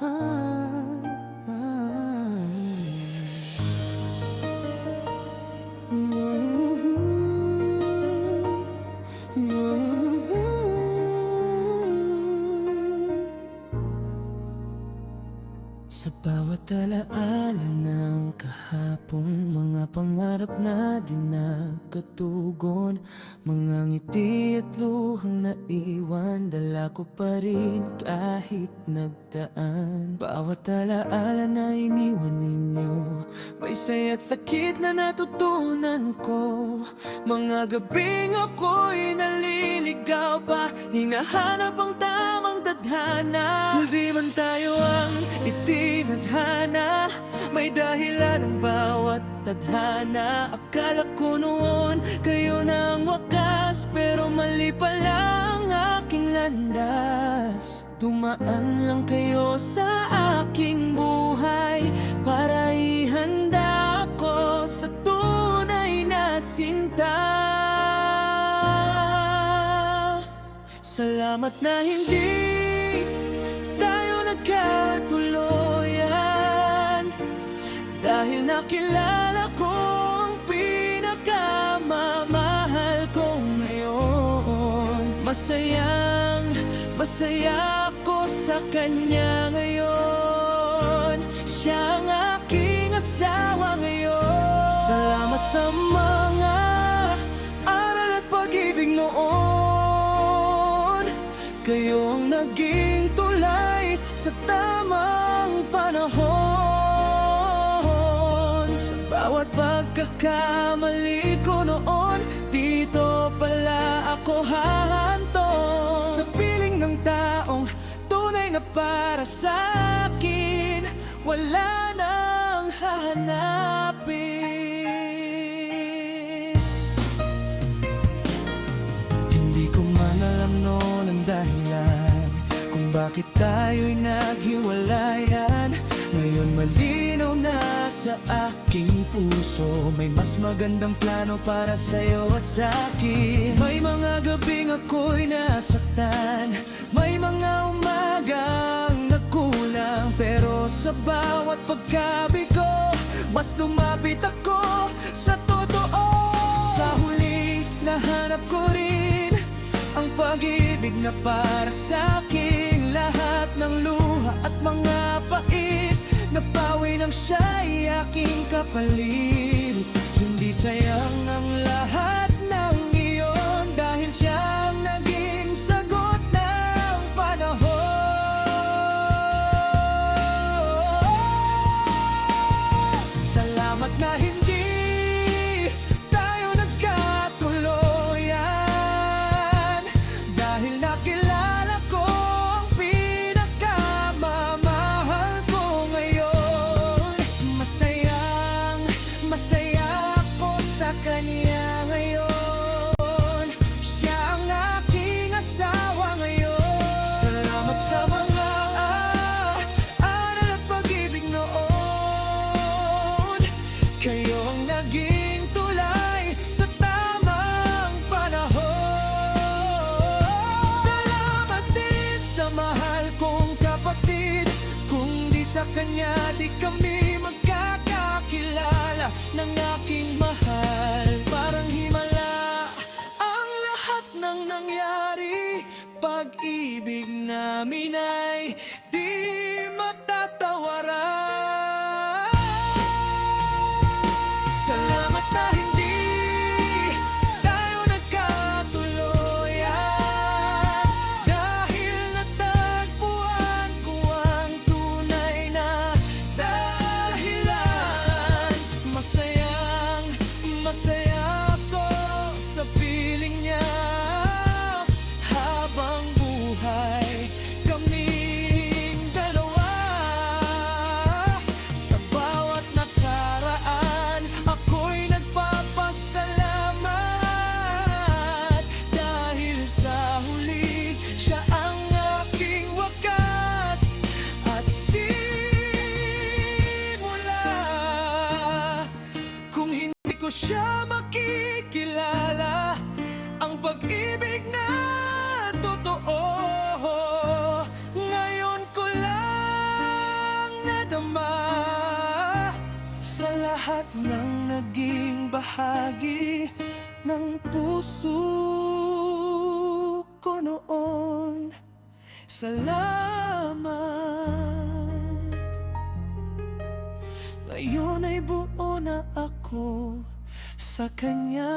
Ah, ah. Sa bawat alaala ng kahapon, mga pangarap na di nagkatugon, mga ngiti at luhang naiwan, dala ko pa rin kahit nagdaan. Bawat alaala na iniwan ninyo, may saya at sakit na natutunan ko. Mga gabing ako'y naliligaw pa, hinahanap ang tamang tadhana. Hindi man tayo ang itinadhana, may dahilan ang bawat tadhana. Akala ko noon kayo na ang wakas, pero mali pala ang aking landas. Dumaan lang kayo sa aking buhay para ihanda ako sa tunay na sinta. Salamat na hindi tayo nagkatuluyan, dahil nakilala ko ang pinakamamahal ko ngayon. Masaya ako sa kanya ngayon, siya ang aking asawa ngayon. Salamat sa mga aral at pag-ibig noon, kayo ang naging tulay sa tamang panahon. Sa bawat pagkakamali ko noon, dito pala ako hahanto. Sa piling ng taong tunay na para sa akin, wala nang hahanapin. Hindi ko man alam noon ang dahilan kung bakit tayo'y naghiwalayan. Ngayon malinaw na sa aking puso, may mas magandang plano para sa'yo at sa'kin. May mga gabing ako'y nasaktan, may mga umagang nagkulang, pero sa bawat pagkabigo, mas lumapit ako sa totoo. Sa huli, nahanap ko rin ang pag-ibig na para sa'kin. Lahat ng luha at mga pait, napawi ng siya'y aking kapalit. Hindi sayang ang lahat ng iyon, dahil siyang naging sagot ng panahon. Salamat na hindi tayo nagkatuluyan, dahil nakilala ko ang pinakamamahal ko ngayon. Masaya ako sa kanya ngayon, siya ang aking asawa ngayon. Salamat sa mga aral at pag-ibig noon, kayo ang naging tulay sa tamang panahon. Salamat din sa mahal kong kapatid, kung di sa kanya di kami magkakakilala ng aking mahal. Parang himala ang lahat ng nangyari, pag-ibig namin ay di matatawaran. Salamat na hindi tayo nagkatuluyan, dahil natagpuan ko ang tunay na dahilan. Masaya ako sa piling niya, habang buhay kami Salamat. Ngayon ay buo na ako sa Kanya.